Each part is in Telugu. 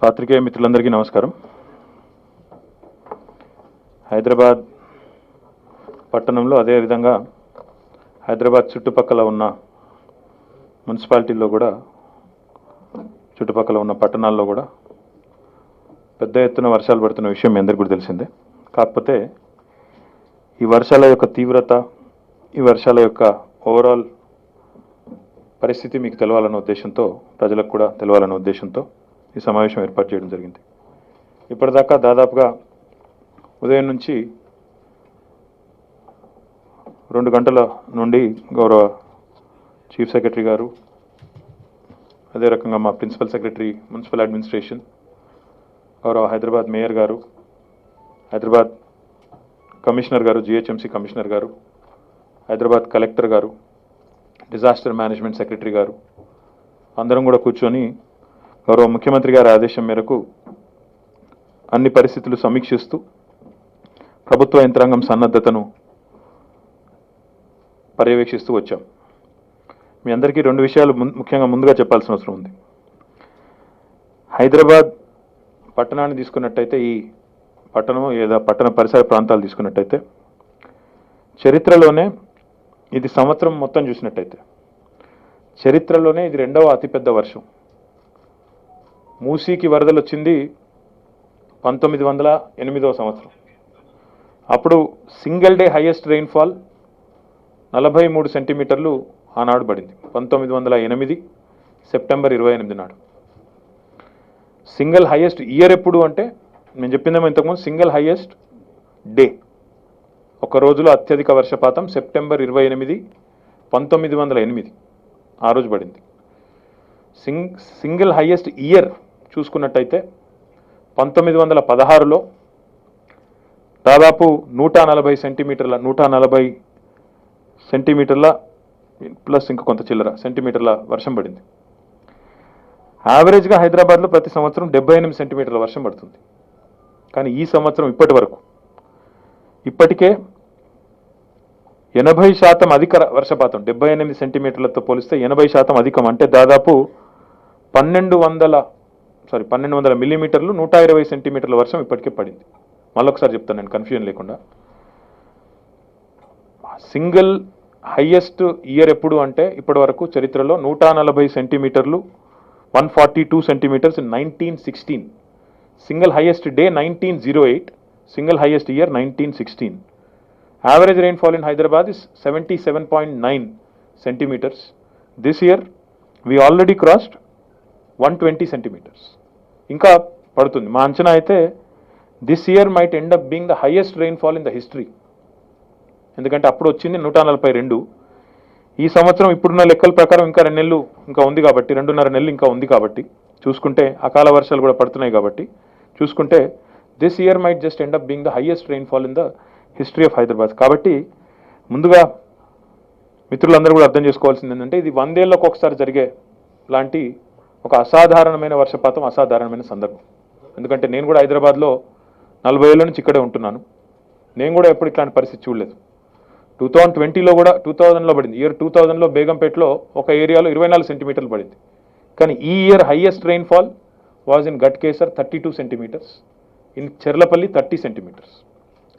పాత్రికేయ మిత్రులందరికీ నమస్కారం. హైదరాబాద్ పట్టణంలో అదేవిధంగా హైదరాబాద్ చుట్టుపక్కల ఉన్న మున్సిపాలిటీల్లో కూడా చుట్టుపక్కల ఉన్న పట్టణాల్లో కూడా పెద్ద ఎత్తున వర్షాలు పడుతున్న విషయం మీ అందరికీ కూడా తెలిసిందే. కాకపోతే ఈ వర్షాల యొక్క తీవ్రత, ఈ వర్షాల యొక్క ఓవరాల్ పరిస్థితి మీకు తెలవాలన్న ఉద్దేశంతో, ప్రజలకు కూడా తెలవాలన్న ఉద్దేశంతో ఈ సమావేశం ఏర్పాటు చేయడం జరిగింది. ఇప్పటిదాకా దాదాపుగా ఉదయం నుంచి 2 గంటల నుండి గౌరవ చీఫ్ సెక్రటరీ గారు, అదే రకంగా మా ప్రిన్సిపల్ సెక్రటరీ మున్సిపల్ అడ్మినిస్ట్రేషన్, గౌరవ హైదరాబాద్ మేయర్ గారు, హైదరాబాద్ కమిషనర్ గారు, జిహెచ్ఎంసీ కమిషనర్ గారు, హైదరాబాద్ కలెక్టర్ గారు, డిజాస్టర్ మేనేజ్మెంట్ సెక్రటరీ గారు అందరం కూడా కూర్చొని గౌరవ ముఖ్యమంత్రి గారి ఆదేశం మేరకు అన్ని పరిస్థితులు సమీక్షిస్తూ ప్రభుత్వ యంత్రాంగం సన్నద్ధతను పర్యవేక్షిస్తూ వచ్చాం. మీ అందరికీ 2 విషయాలు ముఖ్యంగా ముందుగా చెప్పాల్సిన అవసరం ఉంది. హైదరాబాద్ పట్టణాన్ని తీసుకున్నట్టయితే, ఈ పట్టణం లేదా పట్టణ పరిసర ప్రాంతాలు తీసుకున్నట్టయితే, చరిత్రలోనే ఇది సంవత్సరం మొత్తం చూసినట్టయితే చరిత్రలోనే ఇది 2వ అతిపెద్ద వర్షం. మూసీకి వరదలు వచ్చింది 1908వ సంవత్సరం. అప్పుడు సింగిల్ డే హైయెస్ట్ రెయిన్ఫాల్ 43 సెంటీమీటర్లు ఆనాడు పడింది, 1908 సెప్టెంబర్ 28 నాడు. సింగిల్ హైయెస్ట్ ఇయర్ ఎప్పుడు అంటే, నేను చెప్పిందేమో ఇంతకుముందు, సింగిల్ హైయెస్ట్ డే, ఒక రోజులో అత్యధిక వర్షపాతం సెప్టెంబర్ 28, 1908 ఆ రోజు పడింది. సింగిల్ హైయెస్ట్ ఇయర్ చూసుకున్నట్టయితే 1916లో దాదాపు 140 సెంటీమీటర్ల ప్లస్ ఇంకా కొంత చిల్లర సెంటీమీటర్ల వర్షం పడింది. యావరేజ్గా హైదరాబాద్లో ప్రతి సంవత్సరం 78 సెంటీమీటర్ల వర్షం పడుతుంది. కానీ ఈ సంవత్సరం ఇప్పటి వరకు ఇప్పటికే 80% అధిక వర్షపాతం, 78 సెంటీమీటర్లతో పోలిస్తే 80% అధికం. అంటే దాదాపు 1200 మిల్లీమీటర్లు, 120 సెంటీమీటర్ల వర్షం ఇప్పటికే పడింది. మళ్ళొకసారి చెప్తాను నేను కన్ఫ్యూజన్ లేకుండా. సింగిల్ హైయెస్ట్ ఇయర్ ఎప్పుడు అంటే ఇప్పటి వరకు చరిత్రలో 140 సెంటీమీటర్లు, 142 centimetres in 1916. Single highest day 1908, single highest year 1916. Average rainfall in Hyderabad is 77.9 centimeters. This year we already crossed 120 centimeters. ఇంకా పడుతుంది. మా అంచనా అయితే this year might end up being the highest rainfall in the history. ఎందుకంటే అప్పుడు వచ్చింది 142. ఈ సంవత్సరం ఇప్పుడున్న లెక్కల ప్రకారం ఇంకా 2 నెలలు ఇంకా ఉంది కాబట్టి, 2.5 నెలలు ఇంకా ఉంది కాబట్టి చూసుకుంటే, అకాల వర్షాలు కూడా పడుతున్నాయి కాబట్టి చూసుకుంటే, this year might just end up being the highest rainfall in the history of Hyderabad. కాబట్టి ముందుగా మిత్రులందరూ కూడా అర్థం చేసుకోవాల్సింది ఏంటంటే, ఇది 100 ఏళ్ళకు ఒకసారి జరిగే లాంటి ఒక అసాధారణమైన వర్షపాతం, అసాధారణమైన సందర్భం. ఎందుకంటే నేను కూడా హైదరాబాద్లో 40 ఏళ్ళ నుంచి ఇక్కడే ఉంటున్నాను. నేను కూడా ఎప్పుడు ఇట్లాంటి పరిస్థితి చూడలేదు. 2020లో కూడా 2000లో పడింది. ఇయర్ 2000లో బేగంపేటలో ఒక ఏరియాలో 24 సెంటీమీటర్లు పడింది. కానీ ఈ year highest rainfall was in Ghatkesar 32 centimetres, in Cherlapalli 30 centimetres.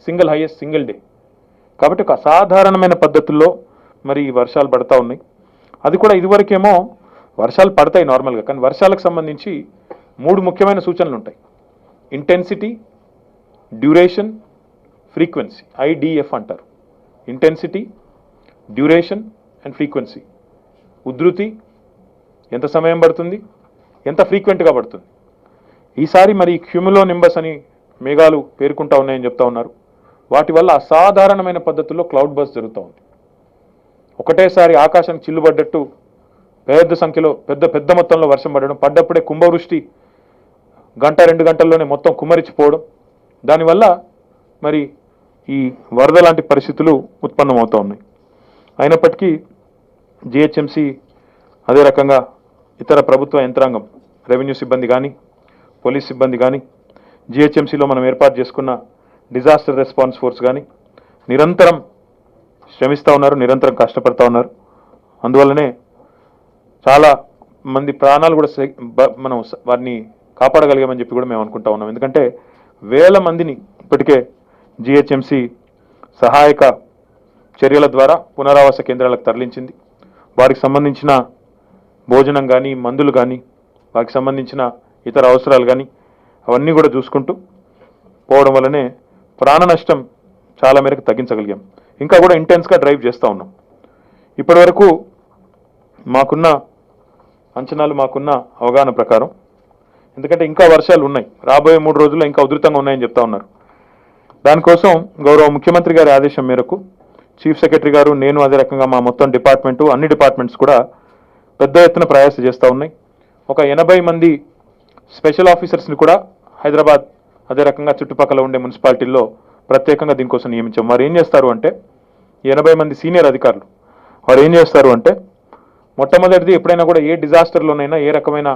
Single highest single day. కాబట్టి ఒక అసాధారణమైన పద్ధతుల్లో మరి ఈ వర్షాలు పడతా ఉన్నాయి. అది కూడా ఇదివరకేమో వర్షాలు పడతాయి నార్మల్గా, కానీ వర్షాలకు సంబంధించి 3 ముఖ్యమైన సూచనలు ఉంటాయి. ఇంటెన్సిటీ, డ్యూరేషన్, ఫ్రీక్వెన్సీ, IDF అంటారు. Intensity, duration and frequency. ఉధృతి, ఎంత సమయం పడుతుంది, ఎంత ఫ్రీక్వెంట్గా పడుతుంది. ఈసారి మరి క్యూములో నింబస్ అని మేఘాలు పేర్కొంటా ఉన్నాయని చెప్తా ఉన్నారు. వాటి వల్ల అసాధారణమైన పద్ధతుల్లో క్లౌడ్ బర్స్ట్ జరుగుతూ ఉంది. ఒకటేసారి ఆకాశానికి చిల్లుబడ్డట్టు పెద్ద సంఖ్యలో పెద్ద మొత్తంలో వర్షం పడ్డప్పుడే కుంభవృష్టి 1-2 గంటల్లోనే మొత్తం కుమ్మరించిపోవడం. దానివల్ల మరి ఈ వరద లాంటి పరిస్థితులు ఉత్పన్నమవుతూ ఉన్నాయి. అయినప్పటికీ జిహెచ్ఎంసీ, అదే రకంగా ఇతర ప్రభుత్వ యంత్రాంగం, రెవెన్యూ సిబ్బంది కానీ, పోలీస్ సిబ్బంది కానీ, జిహెచ్ఎంసీలో మనం ఏర్పాటు చేసుకున్న డిజాస్టర్ రెస్పాన్స్ ఫోర్స్ కానీ నిరంతరం శ్రమిస్తూ ఉన్నారు, నిరంతరం కష్టపడతా ఉన్నారు. అందువల్లనే చాలా మంది ప్రాణాలు కూడా మనం వారిని కాపాడగలిగామని చెప్పి కూడా మేము అనుకుంటా ఉన్నాం. ఎందుకంటే వేల మందిని ఇప్పటికే జిహెచ్ఎంసి సహాయక చర్యల ద్వారా పునరావాస కేంద్రాలకు తరలించింది. వారికి సంబంధించిన భోజనం కానీ, మందులు కానీ, వారికి సంబంధించిన ఇతర అవసరాలు కానీ అవన్నీ కూడా చూసుకుంటూ పోవడం వల్లనే ప్రాణ నష్టం చాలా మేరకు తగ్గించగలిగాం. ఇంకా కూడా ఇంటెన్స్గా డ్రైవ్ చేస్తూ ఉన్నాం. ఇప్పటి వరకు మాకున్న అంచనాలు, మాకున్న అవగాహన ప్రకారం, ఎందుకంటే ఇంకా వర్షాలు ఉన్నాయి, రాబోయే 3 రోజుల్లో ఇంకా ఉధృతంగా ఉన్నాయని చెప్తా ఉన్నారు. దానికోసం గౌరవ ముఖ్యమంత్రి గారి ఆదేశం మేరకు చీఫ్ సెక్రటరీ గారు, నేను, అదే రకంగా మా మొత్తం డిపార్ట్మెంటు, అన్ని డిపార్ట్మెంట్స్ కూడా పెద్ద ఎత్తున ప్రయాస చేస్తూ ఉన్నాయి. ఒక 80 మంది స్పెషల్ ఆఫీసర్స్ని కూడా హైదరాబాద్, అదే రకంగా చుట్టుపక్కల ఉండే మున్సిపాలిటీల్లో ప్రత్యేకంగా దీనికోసం నియమించాం. వారు ఏం చేస్తారు అంటే, 80 మంది సీనియర్ అధికారులు వారు ఏం చేస్తారు అంటే, మొట్టమొదటిది ఎప్పుడైనా కూడా ఏ డిజాస్టర్లోనైనా, ఏ రకమైన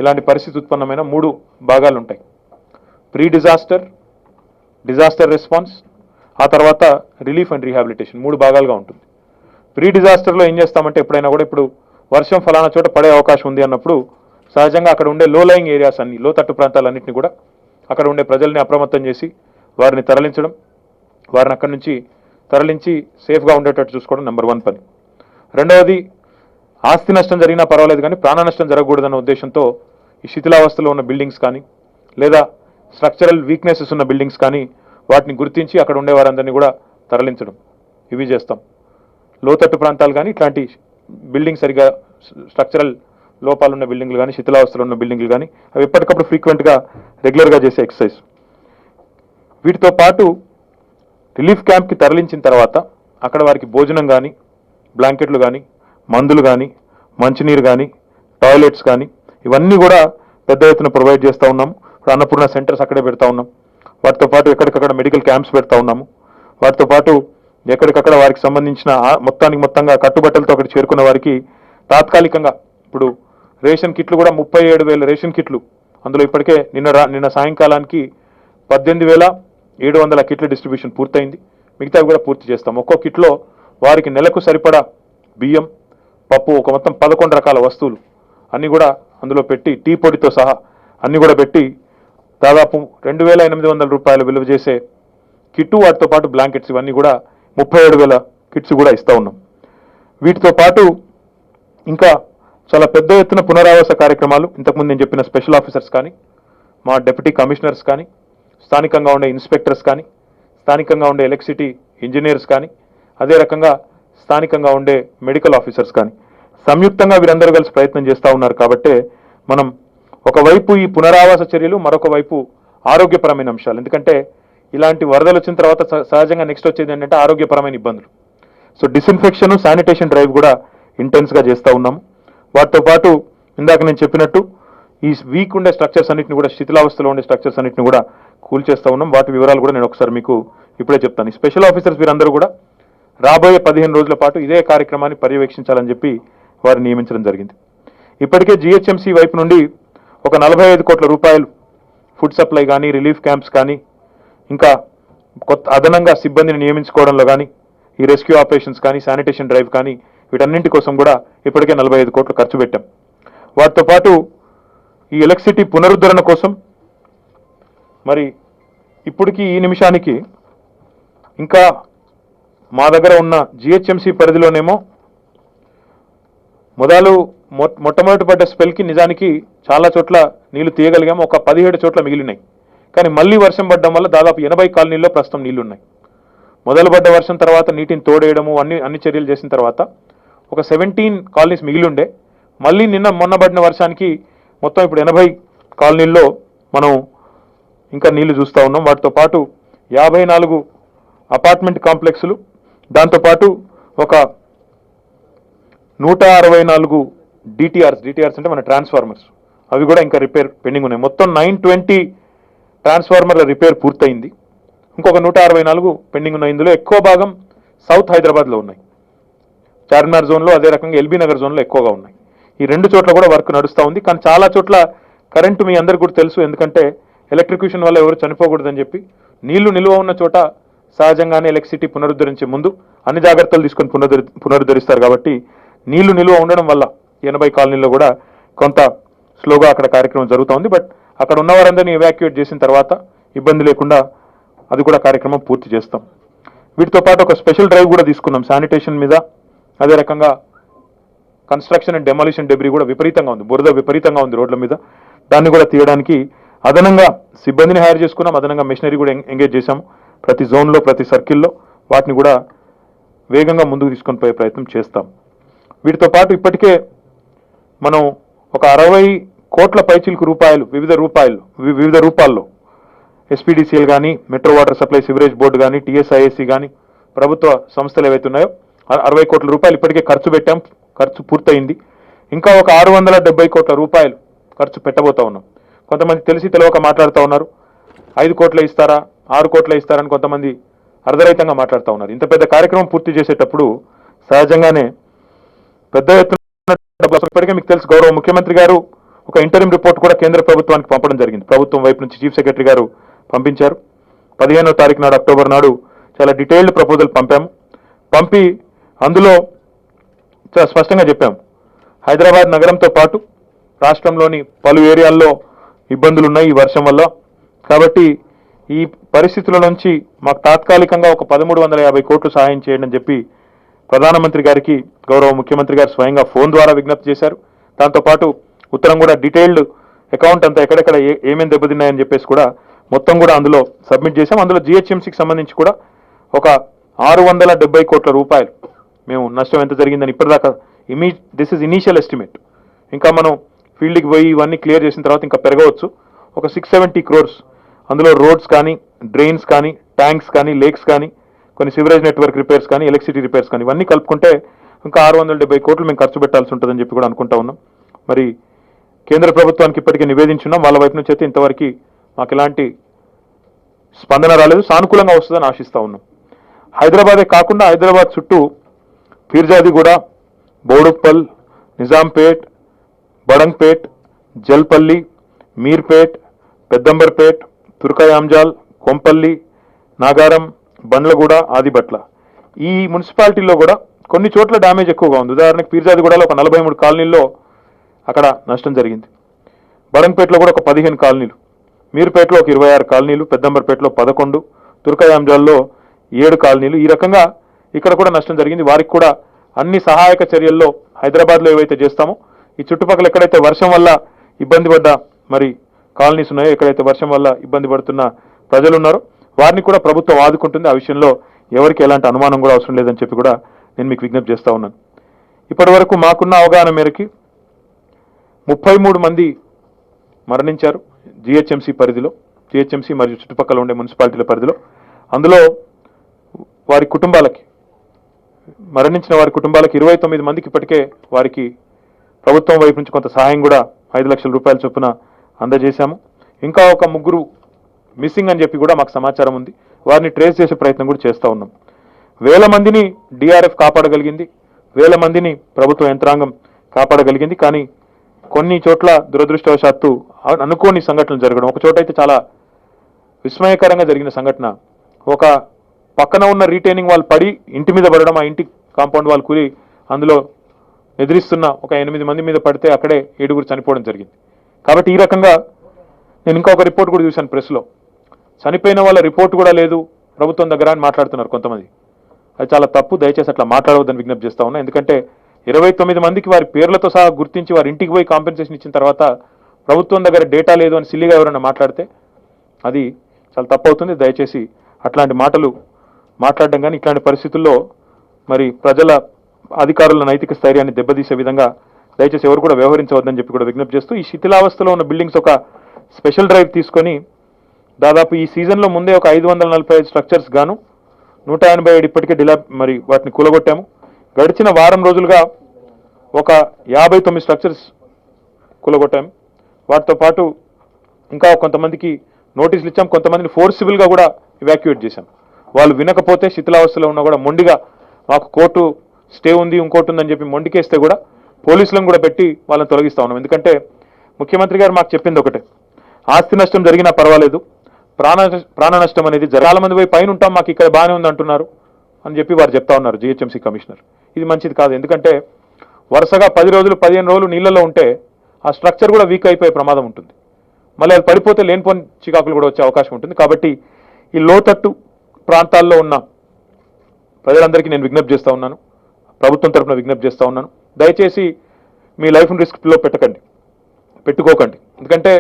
ఇలాంటి పరిస్థితి ఉత్పన్నమైన 3 భాగాలు ఉంటాయి. ప్రీ డిజాస్టర్, డిజాస్టర్ రెస్పాన్స్, ఆ తర్వాత రిలీఫ్ అండ్ రీహాబిలిటేషన్, 3 భాగాలుగా ఉంటుంది. ప్రీ డిజాస్టర్లో ఏం చేస్తామంటే, ఎప్పుడైనా కూడా ఇప్పుడు వర్షం ఫలానా చోట పడే అవకాశం ఉంది అన్నప్పుడు సహజంగా అక్కడ ఉండే లో లయింగ్ ఏరియాస్ అన్ని, లోతట్టు ప్రాంతాలన్నింటినీ కూడా అక్కడ ఉండే ప్రజల్ని అప్రమత్తం చేసి వారిని తరలించడం, వారిని అక్కడి నుంచి తరలించి సేఫ్గా ఉండేటట్టు చూసుకోవడం నెంబర్ 1 పని. రెండవది, ఆస్తి నష్టం జరిగినా పర్వాలేదు కానీ ప్రాణ నష్టం జరగకూడదన్న ఉద్దేశంతో ఈ శిథిలావస్థలో ఉన్న బిల్డింగ్స్ కానీ, లేదా స్ట్రక్చరల్ వీక్నెసెస్ ఉన్న బిల్డింగ్స్ కానీ వాటిని గుర్తించి అక్కడ ఉండే వారందరినీ కూడా తరలించడం, ఇవి చేస్తాం. లోతట్టు ప్రాంతాలు కానీ, ఇట్లాంటి బిల్డింగ్ సరిగా స్ట్రక్చరల్ లోపాలు ఉన్న బిల్డింగ్లు కానీ, శిథిలావస్థలో ఉన్న బిల్డింగ్లు కానీ, అవి ఎప్పటికప్పుడు ఫ్రీక్వెంట్గా రెగ్యులర్గా చేసే ఎక్సర్సైజ్. వీటితో పాటు రిలీఫ్ క్యాంప్కి తరలించిన తర్వాత అక్కడ వారికి భోజనం కానీ, బ్లాంకెట్లు కానీ, మందులు కానీ, మంచినీరు కానీ, టాయిలెట్స్ కానీ, ఇవన్నీ కూడా పెద్ద ఎత్తున ప్రొవైడ్ చేస్తూ ఉన్నాము. ఇప్పుడు అన్నపూర్ణ సెంటర్స్ అక్కడే పెడతా ఉన్నాం. వాటితో పాటు ఎక్కడికక్కడ మెడికల్ క్యాంప్స్ పెడతా ఉన్నాము. వాటితో పాటు ఎక్కడికక్కడ వారికి సంబంధించిన మొత్తంగా కట్టుబట్టలతో అక్కడ చేరుకున్న వారికి తాత్కాలికంగా ఇప్పుడు రేషన్ కిట్లు కూడా 37,000 రేషన్ కిట్లు, అందులో ఇప్పటికే నిన్న సాయంకాలానికి 18,700 కిట్ల డిస్ట్రిబ్యూషన్ పూర్తయింది. మిగతావి కూడా పూర్తి చేస్తాం. ఒక్కో కిట్లో వారికి నెలకు సరిపడా బియ్యం, పప్పు, ఒక మొత్తం 11 రకాల వస్తువులు అన్నీ కూడా అందులో పెట్టి, టీ పొడితో సహా అన్నీ కూడా పెట్టి దాదాపు 2,800 రూపాయలు విలువ చేసే కిట్టు, వాటితో పాటు బ్లాంకెట్స్, ఇవన్నీ కూడా 37,000 కిట్స్ కూడా ఇస్తూ ఉన్నాం. వీటితో పాటు ఇంకా చాలా పెద్ద ఎత్తున పునరావాస కార్యక్రమాలు, ఇంతకుముందు నేను చెప్పిన స్పెషల్ ఆఫీసర్స్ కానీ, మా డెప్యూటీ కమిషనర్స్ కానీ, స్థానికంగా ఉండే ఇన్స్పెక్టర్స్ కానీ, స్థానికంగా ఉండే ఎలక్ట్రిసిటీ ఇంజనీర్స్ కానీ, అదే రకంగా స్థానికంగా ఉండే మెడికల్ ఆఫీసర్స్ కానీ సంయుక్తంగా వీరందరూ కలిసి ప్రయత్నం చేస్తూ ఉన్నారు. కాబట్టే మనం ఒకవైపు ఈ పునరావాస చర్యలు, మరొక వైపు ఆరోగ్యపరమైన అంశాలు. ఎందుకంటే ఇలాంటి వరదలు వచ్చిన తర్వాత సహజంగా నెక్స్ట్ వచ్చేది ఏంటంటే ఆరోగ్యపరమైన ఇబ్బందులు. సో డిస్ఇన్ఫెక్షన్, శానిటేషన్ డ్రైవ్ కూడా ఇంటెన్స్గా చేస్తూ ఉన్నాము. వాటితో పాటు ఇందాక నేను చెప్పినట్టు ఈ వీక్ ఉండే స్ట్రక్చర్స్ అన్నింటిని కూడా, శిథిలావస్థలో ఉండే స్ట్రక్చర్స్ అన్నింటిని కూడా కూల్చేస్తూ ఉన్నాం. వాటి వివరాలు కూడా నేను ఒకసారి మీకు ఇప్పుడే చెప్తాను. ఈ స్పెషల్ ఆఫీసర్స్ వీరందరూ కూడా రాబోయే 15 రోజుల పాటు ఇదే కార్యక్రమాన్ని పర్యవేక్షించాలని చెప్పి వారు నియమించడం జరిగింది. ఇప్పటికే జిహెచ్ఎంసీ వైపు నుండి ఒక 45 కోట్ల రూపాయలు ఫుడ్ సప్లై కానీ, రిలీఫ్ క్యాంప్స్ కానీ, ఇంకా కొత్త అదనంగా సిబ్బందిని నియమించుకోవడంలో కానీ, ఈ రెస్క్యూ ఆపరేషన్స్ కానీ, శానిటేషన్ డ్రైవ్ కానీ, వీటన్నింటి కోసం కూడా ఇప్పటికే 45 కోట్లు ఖర్చు పెట్టాం. వాటితో పాటు ఈ ఎలక్ట్రిసిటీ పునరుద్ధరణ కోసం మరి ఇప్పటికీ ఈ నిమిషానికి ఇంకా మా దగ్గర ఉన్న జిహెచ్ఎంసీ పరిధిలోనేమో మొట్టమొదటి పడ్డ స్పెల్కి నిజానికి చాలా చోట్ల నీళ్లు తీయగలిగాము. ఒక 17 చోట్ల మిగిలినాయి. కానీ మళ్ళీ వర్షం పడడం వల్ల దాదాపు 80 కాలనీల్లో ప్రస్తుతం నీళ్లున్నాయి. మొదలు పడ్డ వర్షం తర్వాత నీటిని తోడేయడము, అన్ని చర్యలు చేసిన తర్వాత ఒక 17 కాలనీస్ మిగిలి ఉండే. మళ్ళీ మొన్న పడిన వర్షానికి మొత్తం ఇప్పుడు 80 కాలనీల్లో మనం ఇంకా నీళ్లు చూస్తూ ఉన్నాం. వాటితో పాటు 54 అపార్ట్మెంట్ కాంప్లెక్స్లు, దాంతోపాటు ఒక 164 డిటిఆర్స్ అంటే మన ట్రాన్స్ఫార్మర్స్, అవి కూడా ఇంకా రిపేర్ పెండింగ్ ఉన్నాయి. మొత్తం 920 ట్రాన్స్ఫార్మర్ల రిపేర్ పూర్తయింది. ఇంకొక 164 పెండింగ్ ఉన్నాయి. ఇందులో ఎక్కువ భాగం సౌత్ హైదరాబాద్లో ఉన్నాయి. చార్మినార్ జోన్లో, అదే రకంగా ఎల్బీ నగర్ జోన్లో ఎక్కువగా ఉన్నాయి. ఈ 2 చోట్ల కూడా వర్క్ నడుస్తూ ఉంది. కానీ చాలా చోట్ల కరెంటు మీ అందరికీ కూడా తెలుసు, ఎందుకంటే ఎలక్ట్రిక్యూషన్ వల్ల ఎవరు చనిపోకూడదని చెప్పి నీళ్లు నిల్వ ఉన్న చోట సహజంగానే ఎలక్ట్రిసిటీ పునరుద్ధరించే ముందు అన్ని జాగ్రత్తలు తీసుకొని పునరుద్ధరిస్తారు. కాబట్టి నీళ్లు నిల్వ ఉండడం వల్ల 80 కాలనీలో కూడా కొంత స్లోగా అక్కడ కార్యక్రమం జరుగుతూ ఉంది. బట్ అక్కడ ఉన్న వారందరినీ ఎవాక్యుయేట్ చేసిన తర్వాత ఇబ్బంది లేకుండా అది కూడా కార్యక్రమం పూర్తి చేస్తాం. వీటితో పాటు ఒక స్పెషల్ డ్రైవ్ కూడా తీసుకున్నాం శానిటేషన్ మీద. అదే రకంగా కన్స్ట్రక్షన్ అండ్ డెమాలిషన్ డెబ్రీ కూడా విపరీతంగా ఉంది, బురద విపరీతంగా ఉంది రోడ్ల మీద. దాన్ని కూడా తీయడానికి అదనంగా సిబ్బందిని హైర్ చేసుకున్నాం, అదనంగా మెషినరీ కూడా ఎంగేజ్ చేశాం. ప్రతి జోన్లో ప్రతి సర్కిల్లో వాటిని కూడా వేగంగా ముందుకు తీసుకొని పోయే ప్రయత్నం చేస్తాం. వీటితో పాటు ఇప్పటికే మనం ఒక 60 కోట్ల పైచిలకు రూపాయలు వివిధ రూపాల్లో ఎస్పీడీసీఎల్ కానీ, metro water supply sewerage board కానీ, టీఎస్ఐఏసీ కానీ, ప్రభుత్వ సంస్థలు ఏవైతే ఉన్నాయో 60 కోట్ల రూపాయలు ఇప్పటికే ఖర్చు పెట్టాం. ఖర్చు పూర్తయింది. ఇంకా ఒక 670 కోట్ల రూపాయలు ఖర్చు పెట్టబోతా ఉన్నాం. కొంతమంది తెలిసి తెలియక మాట్లాడుతూ ఉన్నారు, 5 కోట్ల ఇస్తారా 6 కోట్ల ఇస్తారని కొంతమంది అర్ధరహితంగా మాట్లాడుతూ ఉన్నారు. ఇంత పెద్ద కార్యక్రమం పూర్తి చేసేటప్పుడు సహజంగానే పెద్ద ఎత్తున ఇప్పటికే మీకు తెలుసు, గౌరవ ముఖ్యమంత్రి గారు ఒక ఇంటరిం రిపోర్ట్ కూడా కేంద్ర ప్రభుత్వానికి పంపడం జరిగింది. ప్రభుత్వం వైపు నుంచి చీఫ్ సెక్రటరీ గారు పంపించారు. 15వ తారీఖు నాడు, అక్టోబర్ నాడు చాలా డీటెయిల్డ్ ప్రపోజల్ పంపాము. పంపి అందులో చాలా స్పష్టంగా చెప్పాము, హైదరాబాద్ నగరంతో పాటు రాష్ట్రంలోని పలు ఏరియాల్లో ఇబ్బందులు ఉన్నాయి ఈ వర్షం వల్ల. కాబట్టి ఈ పరిస్థితుల నుంచి మాకు తాత్కాలికంగా ఒక 1350 కోట్లు సహాయం చేయండి అని చెప్పి ప్రధానమంత్రి గారికి గౌరవ ముఖ్యమంత్రి గారు స్వయంగా ఫోన్ ద్వారా విజ్ఞప్తి చేశారు. దాంతోపాటు ఉత్తరం కూడా డీటెయిల్డ్ అకౌంట్ అంతా ఎక్కడెక్కడ ఏమేమి దెబ్బతిన్నాయని చెప్పేసి కూడా మొత్తం కూడా అందులో సబ్మిట్ చేశాం. అందులో జిహెచ్ఎంసీకి సంబంధించి కూడా ఒక 670 కోట్ల రూపాయలు మేము నష్టం ఎంత జరిగిందని ఇప్పటిదాకా దిస్ ఇస్ ఇనీషియల్ ఎస్టిమేట్. ఇంకా మనం ఫీల్డ్కి పోయి ఇవన్నీ క్లియర్ చేసిన తర్వాత ఇంకా పెరగవచ్చు. ఒక 670 క్రోర్స్ అందులో రోడ్స్ కానీ, డ్రైన్స్ కానీ, ట్యాంక్స్ కానీ, లేక్స్ కానీ, కొన్ని సివరేజ్ నెట్వర్క్ రిపేర్స్ కానీ, ఎలక్ట్రిసిటీ రిపేర్స్ కానీ, ఇవన్నీ కలుపుకుంటే ఇంకా 670 కోట్లు మేము ఖర్చు పెట్టాల్సి ఉంటుందని చెప్పి కూడా అనుకుంటా ఉన్నాం. మరి కేంద్ర ప్రభుత్వానికి ఇప్పటికే నివేదించున్నాం. వాళ్ళ వైపు నుంచి అయితే ఇంతవరకు మాకు ఎలాంటి స్పందన రాలేదు. సానుకూలంగా వస్తుందని ఆశిస్తా ఉన్నాం. హైదరాబాదే కాకుండా హైదరాబాద్ చుట్టూ పీర్జాదిగూడ, బోడుప్పల్, నిజాంపేట్, బడంగ్పేట్, జల్పల్లి, మీర్పేట్, పెద్దంబర్పేట్, తుర్కయాంజాల్, కొంపల్లి, నాగారం, బండ్లగూడ, ఆదిబట్ల ఈ మున్సిపాలిటీల్లో కూడా కొన్ని చోట్ల డ్యామేజ్ ఎక్కువగా ఉంది. ఉదాహరణకు పీర్జాదిగూడలో ఒక 43 కాలనీల్లో అక్కడ నష్టం జరిగింది. బడంగ్పేటలో కూడా ఒక 15 కాలనీలు, మీర్పేటలో ఒక 26 కాలనీలు, పెద్దంబర్పేటలో 11, తుర్కయాంజాల్లో 7 కాలనీలు. ఈ రకంగా ఇక్కడ కూడా నష్టం జరిగింది. వారికి కూడా అన్ని సహాయక చర్యల్లో హైదరాబాద్లో ఏవైతే చేస్తామో ఈ చుట్టుపక్కల ఎక్కడైతే వర్షం వల్ల ఇబ్బంది పడ్డ మరి కాలనీస్ ఉన్నాయో, ఎక్కడైతే వర్షం వల్ల ఇబ్బంది పడుతున్న ప్రజలు ఉన్నారో వారిని కూడా ప్రభుత్వం ఆదుకుంటుంది. ఆ విషయంలో ఎవరికి ఎలాంటి అనుమానం కూడా అవసరం లేదని చెప్పి కూడా నేను మీకు విజ్ఞప్తి చేస్తా ఉన్నాను. ఇప్పటి వరకు మాకున్న అవగాహన మేరకి 33 మంది మరణించారు జిహెచ్ఎంసీ పరిధిలో, జిహెచ్ఎంసీ మరియు చుట్టుపక్కల ఉండే మున్సిపాలిటీల పరిధిలో. అందులో వారి కుటుంబాలకి, మరణించిన వారి కుటుంబాలకు 29 మందికి ఇప్పటికే వారికి ప్రభుత్వం వైపు నుంచి కొంత సహాయం కూడా 5 లక్షల రూపాయల చొప్పున అందజేశాము. ఇంకా ఒక 3 మిస్సింగ్ అని చెప్పి కూడా మాకు సమాచారం ఉంది. వారిని ట్రేస్ చేసే ప్రయత్నం కూడా చేస్తూ ఉన్నాం. 1000 మందిని డిఆర్ఎఫ్ కాపాడగలిగింది, 1000 మందిని ప్రభుత్వ యంత్రాంగం కాపాడగలిగింది. కానీ కొన్ని చోట్ల దురదృష్టవశాత్తు అనుకోని సంఘటనలు జరగడం, ఒక చోట అయితే చాలా విస్మయకరంగా జరిగిన సంఘటన, ఒక పక్కన ఉన్న రీటైనింగ్ వాల్ పడి ఇంటి మీద పడడం, ఆ ఇంటి కాంపౌండ్ వాల్ కూలి అందులో ఎదిరిస్తున్న ఒక 8 మంది మీద పడితే అక్కడే 7 చనిపోవడం జరిగింది. కాబట్టి ఈ రకంగా నేను ఇంకా ఒక రిపోర్ట్ కూడా చూశాను ప్రెస్లో, చనిపోయిన వాళ్ళ రిపోర్ట్ కూడా లేదు ప్రభుత్వం దగ్గర అని మాట్లాడుతున్నారు కొంతమంది. అది చాలా తప్పు. దయచేసి అట్లా మాట్లాడవద్దని విజ్ఞప్తి చేస్తా ఉన్నా. ఎందుకంటే 29 మందికి వారి పేర్లతో సహా గుర్తించి వారి ఇంటికి పోయి కాంపెన్సేషన్ ఇచ్చిన తర్వాత ప్రభుత్వం దగ్గర డేటా లేదు అని సిల్లిగా ఎవరైనా మాట్లాడితే అది చాలా తప్పు అవుతుంది. దయచేసి అట్లాంటి మాటలు మాట్లాడడం కానీ ఇట్లాంటి పరిస్థితుల్లో మరి ప్రజల అధికారుల నైతిక స్థైర్యాన్ని దెబ్బతీసే విధంగా దయచేసి ఎవరు కూడా వ్యవహరించవద్దని చెప్పి కూడా విజ్ఞప్తి చేస్తూ, ఈ శిథిలావస్థలో ఉన్న బిల్డింగ్స్ ఒక స్పెషల్ డ్రైవ్ తీసుకొని దాదాపు ఈ సీజన్లో ముందే ఒక 545 స్ట్రక్చర్స్ గాను 187 ఇప్పటికే మరి వాటిని కూలగొట్టాము. గడిచిన వారం రోజులుగా ఒక 59 స్ట్రక్చర్స్ కూలగొట్టాము. వాటితో పాటు ఇంకా కొంతమందికి నోటీసులు ఇచ్చాం, కొంతమందిని ఫోర్సిబుల్గా కూడా ఇవాక్యుయేట్ చేశాం. వాళ్ళు వినకపోతే శిథిలావస్థలో ఉన్నా కూడా మొండిగా మాకు కోర్టు స్టే ఉంది ఇంకోటి ఉందని చెప్పి మొండికేస్తే కూడా పోలీసులను కూడా పెట్టి వాళ్ళని తొలగిస్తా ఉన్నాం. ఎందుకంటే ముఖ్యమంత్రి గారు మాకు చెప్పింది ఒకటే, ఆస్తి నష్టం జరిగినా పర్వాలేదు, ప్రాణ నష్టం అనేది చాలా మంది పోయి పైన ఉంటాం మాకు ఇక్కడ బాగానే ఉంది అంటున్నారు అని చెప్పి వారు చెప్తా ఉన్నారు జిహెచ్ఎంసీ కమిషనర్. ఇది మంచిది కాదు. ఎందుకంటే వరుసగా 10 రోజులు 15 రోజులు నీళ్లలో ఉంటే ఆ స్ట్రక్చర్ కూడా వీక్ అయిపోయే ప్రమాదం ఉంటుంది. మళ్ళీ అది పడిపోతే లేనిపోని చికాకులు కూడా వచ్చే అవకాశం ఉంటుంది. కాబట్టి ఈ లోతట్టు ప్రాంతాల్లో ఉన్న ప్రజలందరికీ నేను విజ్ఞప్తి చేస్తూ ఉన్నాను, ప్రభుత్వం తరఫున విజ్ఞప్తి చేస్తూ ఉన్నాను, దయచేసి మీ లైఫ్ని రిస్క్లో పెట్టుకోకండి. ఎందుకంటే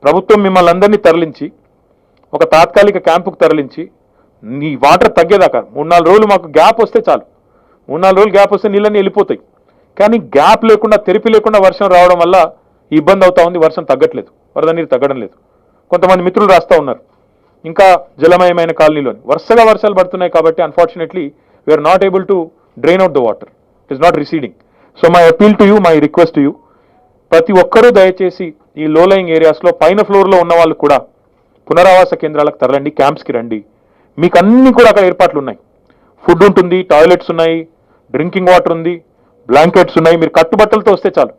ప్రభుత్వం మిమ్మల్ని అందరినీ తరలించి ఒక తాత్కాలిక క్యాంపుకు తరలించి నీ వాటర్ తగ్గేదాకా 3-4 రోజులు మాకు గ్యాప్ వస్తే చాలు, 3-4 రోజులు గ్యాప్ వస్తే నీళ్ళన్నీ వెళ్ళిపోతాయి. కానీ గ్యాప్ లేకుండా, తెరిపి లేకుండా వర్షం రావడం వల్ల ఇబ్బంది అవుతా ఉంది. వర్షం తగ్గట్లేదు, వరద నీరు తగ్గడం లేదు. కొంతమంది మిత్రులు రాస్తూ ఉన్నారు ఇంకా జలమయమైన కాలనీలోని వరుసగా వర్షాలు పడుతున్నాయి కాబట్టి unfortunately we are not able to drain out the water, it is not receding. So my appeal to you, my request to you, ప్రతి ఒక్కరూ దయచేసి ఈ లోలయింగ్ ఏరియాస్లో పైన ఫ్లోర్లో ఉన్న వాళ్ళు కూడా పునరావాస కేంద్రాలకు తరలండి, క్యాంప్స్కి రండి. మీకు అన్ని కూడా అక్కడ ఏర్పాట్లు ఉన్నాయి, ఫుడ్ ఉంటుంది, టాయిలెట్స్ ఉన్నాయి, డ్రింకింగ్ వాటర్ ఉంది, బ్లాంకెట్స్ ఉన్నాయి. మీరు కట్టుబట్టలతో వస్తే చాలు,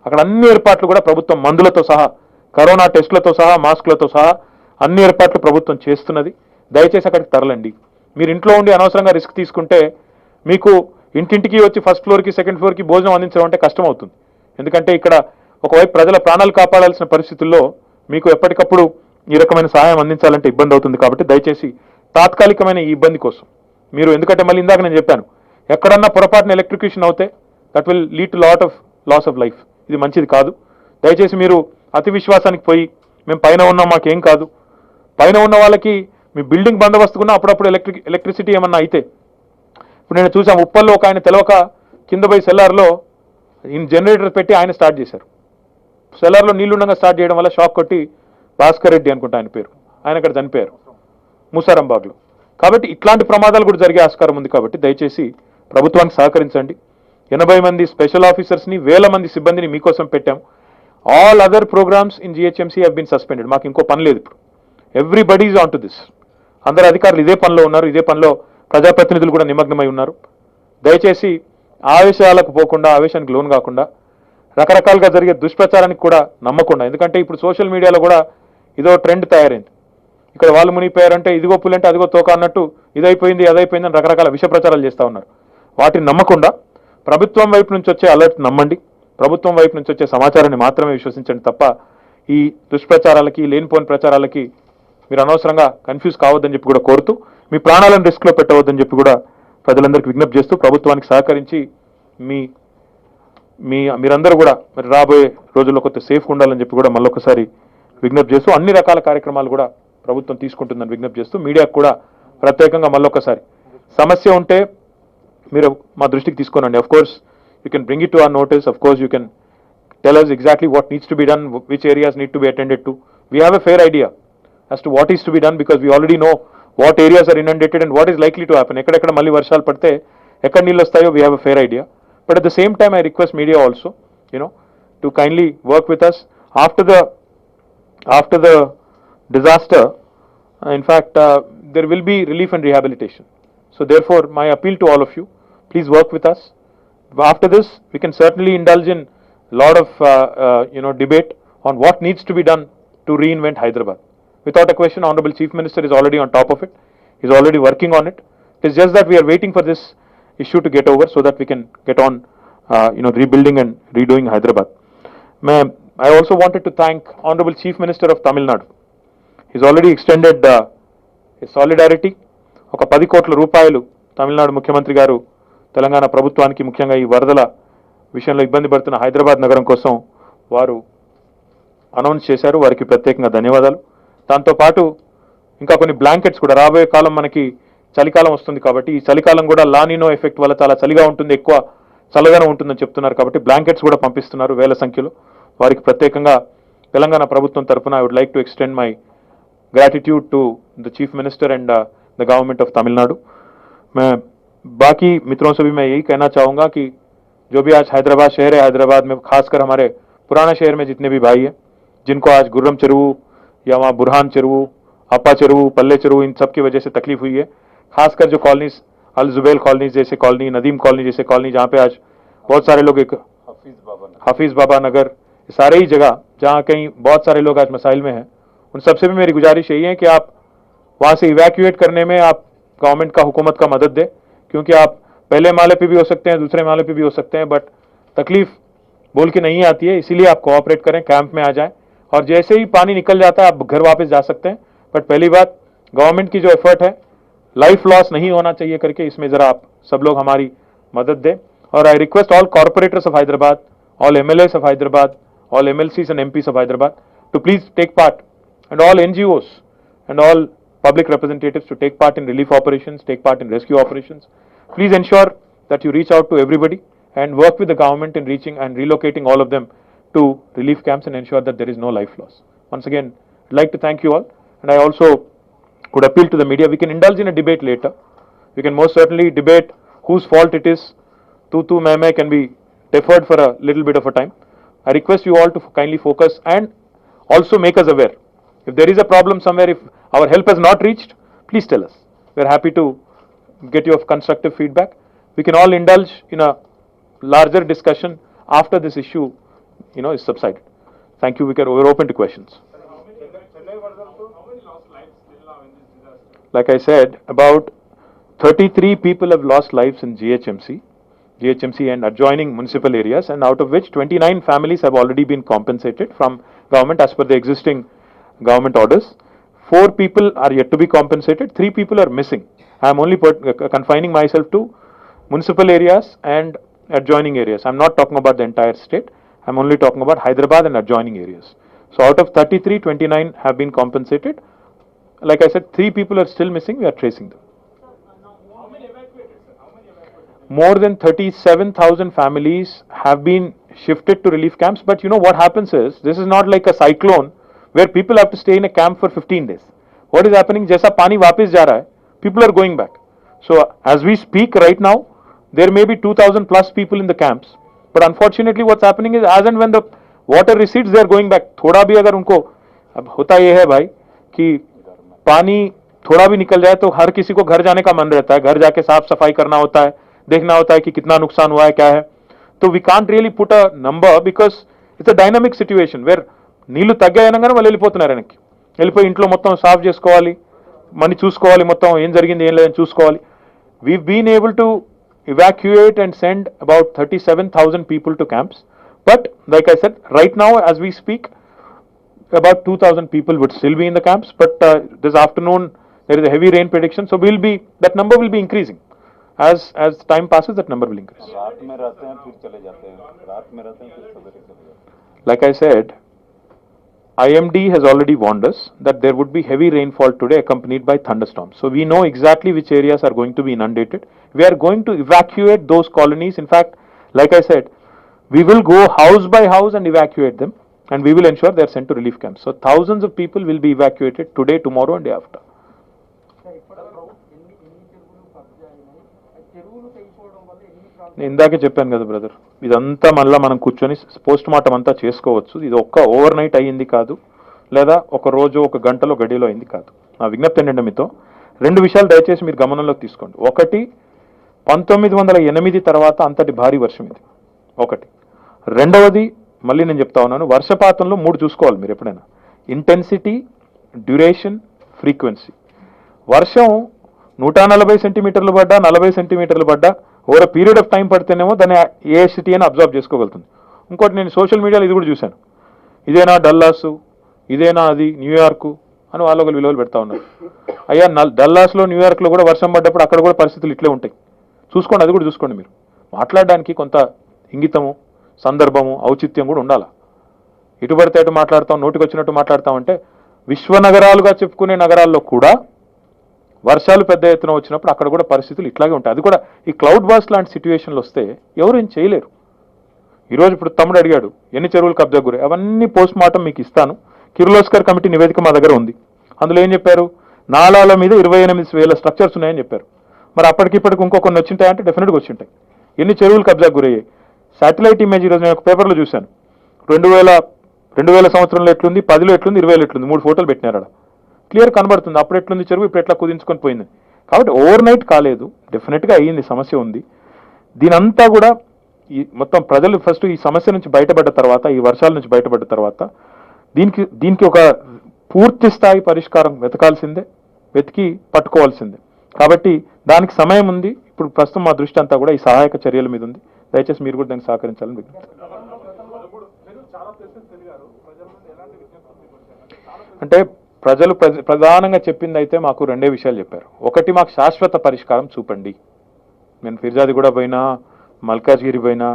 అక్కడ అన్ని ఏర్పాట్లు కూడా ప్రభుత్వం మందులతో సహా, కరోనా టెస్టులతో సహా, మాస్కులతో సహా అన్ని ఏర్పాట్లు ప్రభుత్వం చేస్తున్నది. దయచేసి అక్కడికి తరలండి. మీరు ఇంట్లో ఉండి అనవసరంగా రిస్క్ తీసుకుంటే మీకు ఇంటింటికి వచ్చి ఫస్ట్ ఫ్లోర్కి, సెకండ్ ఫ్లోర్కి భోజనం అందించడం అంటే కష్టం అవుతుంది. ఎందుకంటే ఇక్కడ ఒకవైపు ప్రజల ప్రాణాలు కాపాడాల్సిన పరిస్థితుల్లో మీకు ఎప్పటికప్పుడు ఈ రకమైన సహాయం అందించాలంటే ఇబ్బంది అవుతుంది. కాబట్టి దయచేసి తాత్కాలికమైన ఈ ఇబ్బంది కోసం మీరు, ఎందుకంటే మళ్ళీ ఇందాక నేను చెప్పాను, ఎక్కడన్నా పొరపాటున ఎలక్ట్రిక్యూషన్ అవుతే that will lead to loss of life. ఇది మంచిది కాదు. దయచేసి మీరు అతి విశ్వాసానికి పోయి మేము పైన ఉన్నాం మాకేం కాదు, పైన ఉన్న వాళ్ళకి మీ బిల్డింగ్ బందోబస్తుకున్నా అప్పుడప్పుడు ఎలక్ట్రిసిటీ ఏమన్నా అయితే, ఇప్పుడు నేను చూసాం ఉప్పల్లో ఒక ఆయన తెలవక కింద పోయి సెల్లార్లో జనరేటర్ పెట్టి ఆయన స్టార్ట్ చేశారు. సెల్లార్లో నీళ్లుండగా స్టార్ట్ చేయడం వల్ల షాక్ కొట్టి భాస్కర్ రెడ్డి అనుకుంటా ఆయన పేరు, ఆయన అక్కడ చనిపోయారు ముసారంబాగ్లో. కాబట్టి ఇట్లాంటి ప్రమాదాలు కూడా జరిగే ఆస్కారం ఉంది. కాబట్టి దయచేసి ప్రభుత్వానికి సహకరించండి. 80 మంది స్పెషల్ ఆఫీసర్స్ని, 1000 మంది సిబ్బందిని మీకోసం పెట్టాం. All other programmes in GHMC have been suspended. మాకు ఇంకో పని లేదు ఇప్పుడు. Everybody is on to this. అందరు అధికారులు ఇదే పనిలో ఉన్నారు, ఇదే పనిలో ప్రజాప్రతినిధులు కూడా నిమగ్నమై ఉన్నారు. దయచేసి ఆవేశాలకు పోకుండా, ఆవేశానికి లోన్ కాకుండా, రకరకాలుగా జరిగే దుష్ప్రచారానికి కూడా నమ్మకుండా, ఎందుకంటే ఇప్పుడు సోషల్ మీడియాలో కూడా ఇదో ట్రెండ్ తయారైంది. ఇక్కడ వాళ్ళు మునిగిపోయారంటే ఇదిగో పులంటే అదిగో తోక అన్నట్టు ఇదైపోయింది అదైపోయింది అని రకరకాల విష ప్రచారాలు చేస్తూ ఉన్నారు. వాటిని నమ్మకుండా ప్రభుత్వం వైపు నుంచి వచ్చే అలర్ట్ నమ్మండి, ప్రభుత్వం వైపు నుంచి వచ్చే సమాచారాన్ని మాత్రమే విశ్వసించండి తప్ప ఈ దుష్ప్రచారాలకి, లేనిపోని ప్రచారాలకి మీరు అనవసరంగా కన్ఫ్యూజ్ కావద్దని చెప్పి కూడా కోరుతూ, మీ ప్రాణాలను రిస్క్లో పెట్టవద్దని చెప్పి కూడా ప్రజలందరికీ విజ్ఞప్తి చేస్తూ, ప్రభుత్వానికి సహకరించి మీరందరూ కూడా మరి రాబోయే రోజుల్లో కొత్త సేఫ్గా ఉండాలని చెప్పి కూడా మళ్ళొకసారి విజ్ఞప్తి చేస్తూ, అన్ని రకాల కార్యక్రమాలు కూడా ప్రభుత్వం తీసుకుంటుందని విజ్ఞప్తి చేస్తూ, మీడియాకు కూడా ప్రత్యేకంగా మళ్ళొకసారి సమస్య ఉంటే మీరు మా దృష్టికి తీసుకోనండి. Of course you can bring it to our notice, of course you can tell us exactly what needs to be done, which areas need to be attended to. We have a fair idea as to what is to be done because we already know what areas are inundated and what is likely to happen. ekkada malli varshalu padte ekkada neellu vastayo, we have a fair idea. But at the same time I request media also, to kindly work with us after the disaster. In fact, there will be relief and rehabilitation. So therefore my appeal to all of you, please work with us. After this we can certainly indulge in lot of debate on what needs to be done to reinvent Hyderabad. Without a question, Honorable Chief Minister is already on top of it. He is already working on it. It is just that we are waiting for this issue to get over so that we can get on rebuilding and redoing Hyderabad. I also wanted to thank Honorable Chief Minister of Tamil Nadu. He has already extended his solidarity. ఒక 10 కోట్ల రూపాయలు తమిళనాడు ముఖ్యమంత్రి గారు తెలంగాణ ప్రభుత్వానికి, ముఖ్యంగా ఈ వరదల విషయంలో ఇబ్బంది పడుతున్న హైదరాబాద్ నగరం కోసం వారు అనౌన్స్ చేశారు. వారికి ప్రత్యేకంగా ధన్యవాదాలు. దాంతోపాటు ఇంకా కొన్ని బ్లాంకెట్స్ కూడా, రాబోయే కాలం మనకి చలికాలం వస్తుంది కాబట్టి ఈ చలికాలం కూడా లానినో ఎఫెక్ట్ వల్ల చాలా చలిగా ఉంటుంది, ఎక్కువ చల్లదనం ఉంటుందని చెప్తున్నారు. కాబట్టి బ్లాంకెట్స్ కూడా పంపిస్తున్నారు 1000 సంఖ్యలో. వారికి ప్రత్యేకంగా తెలంగాణ ప్రభుత్వం తరఫున I would like to extend my gratitude to the chief minister and the government of Tamil Nadu. मैं बाकी मित्रों से भी मैं यही कहना चाहूँगा कि जो भी आज हैदराबाद शहर है, हैदराबाद में खासकर हमारे पुराना शहर में जितने भी भाई हैं जिनको आज गुर्रम चेरुवु या वहाँ बुरहान चेरुवु, अप्पा चेरुवु, पल्ले चेरुवु, इन सब की वजह से तकलीफ हुई है. खासकर जो कॉलोनीज, अल जुबैल कॉलोनी जैसे कॉलोनी, नदीम कॉलोनी जैसे कॉलोनी, जहाँ पे आज बहुत सारे लोग, एक हाफिज बाबा नगर, सारे ही जगह जहाँ कहीं बहुत सारे लोग आज मसाइल में हैं, उन सबसे भी मेरी गुजारिश यही है कि आप वहाँ से इवैक्यूएट करने में आप गवर्नमेंट का, हुकूमत का मदद दें. क्योंकि आप पहले माले पे भी हो सकते हैं, दूसरे माले पे भी हो सकते हैं, बट तकलीफ बोल के नहीं आती है. इसीलिए आप कोऑपरेट करें, कैंप में आ जाएं और जैसे ही पानी निकल जाता है आप घर वापस जा सकते हैं। बट पहली बात, गवर्नमेंट की जो एफर्ट है लाइफ लॉस नहीं होना चाहिए करके, इसमें जरा आप सब लोग हमारी मदद दें। और I request all corporators of Hyderabad, all MLAs of Hyderabad, all MLCs and MPs of Hyderabad to please take part, and all NGOs and all public representatives to take part in relief operations, take part in rescue operations. Please ensure that you reach out to everybody and work with the government in reaching and relocating all of them to relief camps and ensure that there is no life loss. Once again, I'd like to thank you all, and I also would appeal to the media. We can indulge in a debate later. We can most certainly debate whose fault it is. Tu mai can be deferred for a little bit of a time. I request you all to kindly focus and also make us aware. If there is a problem somewhere, if our help has not reached, please tell us. We are happy to get your constructive feedback. We can all indulge in a larger discussion after this issue, is subsided. Thank you. We're open to questions. Like I said, about 33 people have lost lives in GHMC and adjoining municipal areas, and out of which 29 families have already been compensated from government as per the existing government orders. 4 people are yet to be compensated, 3 people are missing. I am only confining myself to municipal areas and adjoining areas. I am not talking about the entire state. I am only talking about Hyderabad and adjoining areas. So out of 33, 29 have been compensated. Like I said, 3 people are still missing. We are tracing them. More than 37,000 families have been shifted to relief camps. But you know what happens is, this is not like a cyclone where people have to stay in a camp for 15 days. What is happening? Jaisa pani wapis ja raha hai, people are going back. So as we speak right now, there may be 2,000 plus people in the camps. But unfortunately what's happening is, as and when the water recedes, they are going back. थोड़ा भी अगर उनको, अब होता ये है भाई कि पानी थोड़ा भी निकल जाए तो हर किसी को घर जाने का मन रहता है, घर जाके साफ सफाई करना होता है, देखना होता है कि कितना नुकसान हुआ है, क्या है. तो we can't really put a number because it's a dynamic situation where నీళ్లు తగ్గాయనగానే వాళ్ళు వెళ్ళిపోతున్నారు వెనక్కి. వెళ్ళిపోయి ఇంట్లో మొత్తం సాఫ్ చేసుకోవాలి, మనీ చూసుకోవాలి, మొత్తం ఏం జరిగింది ఏం లేదని చూసుకోవాలి. We've been able to evacuate and send about 37,000 people to camps. But like I said, right now as we speak, about 2,000 people would still be in the camps. But this afternoon there is a heavy rain prediction, so that number will be increasing. As time passes, that number will increase. रात में रहते हैं फिर चले जाते हैं, रात में रहते हैं फिर सवेरे चले जाते हैं. Like I said, IMD has already warned us that there would be heavy rainfall today accompanied by thunderstorms. So we know exactly which areas are going to be inundated. We are going to evacuate those colonies. In fact, like I said, we will go house by house and evacuate them, and we will ensure they are sent to relief camps. So thousands of people will be evacuated today, tomorrow and day after. నేను ఇందాకే చెప్పాను కదా బ్రదర్, ఇదంతా మళ్ళీ మనం కూర్చొని పోస్ట్ మార్టం అంతా చేసుకోవచ్చు. ఇది ఒక్క ఓవర్ నైట్ అయ్యింది కాదు, లేదా ఒక రోజు ఒక గంటలో గడిలో అయింది కాదు. నా విజ్ఞప్తి ఏంటంటే మీతో 2 విషయాలు దయచేసి మీరు గమనంలోకి తీసుకోండి. ఒకటి, 1908 తర్వాత అంతటి భారీ వర్షం ఇది ఒకటి. రెండవది, మళ్ళీ నేను చెప్తా ఉన్నాను, వర్షపాతంలో 3 చూసుకోవాలి మీరు ఎప్పుడైనా: ఇంటెన్సిటీ, డ్యూరేషన్, ఫ్రీక్వెన్సీ. వర్షం 140 సెంటీమీటర్లు పడ్డా, 40 సెంటీమీటర్లు పడ్డా, ఓవర్ పీరియడ్ ఆఫ్ టైం పడితేనేమో దాన్ని ఏఎస్సిటీ అని అబ్జర్వ్ చేసుకోగలుగుతుంది. ఇంకోటి, నేను సోషల్ మీడియాలో ఇది కూడా చూశాను, ఇదేనా డల్లాసు, ఇదేనా అది న్యూయార్కు అని వాళ్ళు ఒకరు విలువలు పెడతా ఉన్నారు. అయ్యా, డల్లాస్లో న్యూయార్క్లో కూడా వర్షం పడ్డప్పుడు అక్కడ కూడా పరిస్థితులు ఇట్లే ఉంటాయి. చూసుకోండి, అది కూడా చూసుకోండి. మీరు మాట్లాడడానికి కొంత ఇంగితము, సందర్భము, ఔచిత్యం కూడా ఉండాలి. ఇటు పడితే అటు మాట్లాడతాం, నోటికి వచ్చినట్టు మాట్లాడతామంటే, విశ్వనగరాలుగా చెప్పుకునే నగరాల్లో కూడా వర్షాలు పెద్ద ఎత్తున వచ్చినప్పుడు అక్కడ కూడా పరిస్థితులు ఇట్లాగే ఉంటాయి. అది కూడా ఈ క్లౌడ్ బాస్ లాంటి సిచ్యువేషన్లు వస్తే ఎవరు ఏం చేయలేరు. ఈరోజు ఇప్పుడు తమ్ముడు అడిగాడు ఎన్ని చెరువులు కబ్జా గురి, అవన్నీ పోస్ట్ మార్టం మీకు ఇస్తాను. కిర్లోస్కర్ కమిటీ నివేదిక మా దగ్గర ఉంది. అందులో ఏం చెప్పారు, నాలాల మీద 28,000 స్ట్రక్చర్స్ ఉన్నాయని చెప్పారు. మరి అప్పటికిప్పటికి ఇంకొన్ని వచ్చింటాయంటే డెఫినెట్గా వచ్చింటాయి. ఎన్ని చెరువులు కబ్జా గురయ్యాయి? శాటిలైట్ ఇమేజ్ ఈరోజు నేను ఒక పేపర్లో చూశాను. 2000 సంవత్సరంలో ఎట్లుంది, 10లో ఎట్లుంది, 20లో ఎట్లుంది, 3 ఫోటోలు పెట్టినారు. అక్కడ క్లియర్ కనబడుతుంది అప్పుడు ఎట్లుంది చెరువు, ఇప్పుడు ఎట్లా కుదించుకొని పోయింది. కాబట్టి ఓవర్ నైట్ కాలేదు, డెఫినెట్గా అయ్యింది, సమస్య ఉంది. దీనంతా కూడా ఈ మొత్తం ప్రజలు ఫస్ట్ ఈ సమస్య నుంచి బయటపడ్డ తర్వాత, ఈ వర్షాల నుంచి బయటపడ్డ తర్వాత దీనికి ఒక పూర్తి స్థాయి పరిష్కారం వెతకాల్సిందే, వెతికి పట్టుకోవాల్సిందే. కాబట్టి దానికి సమయం ఉంది. ఇప్పుడు ప్రస్తుతం మా దృష్టి అంతా కూడా ఈ సహాయక చర్యల మీద ఉంది. దయచేసి మీరు కూడా దానికి సహకరించాలని విజ్ఞప్తి. అంటే ప్రజలు ప్రధానంగా చెప్పింది అయితే మాకు రెండే విషయాలు చెప్పారు. ఒకటి, మాకు శాశ్వత పరిష్కారం చూపండి. నేను ఫిర్జాది కూడా పోయినా, మల్కాజ్గిరి పోయినా,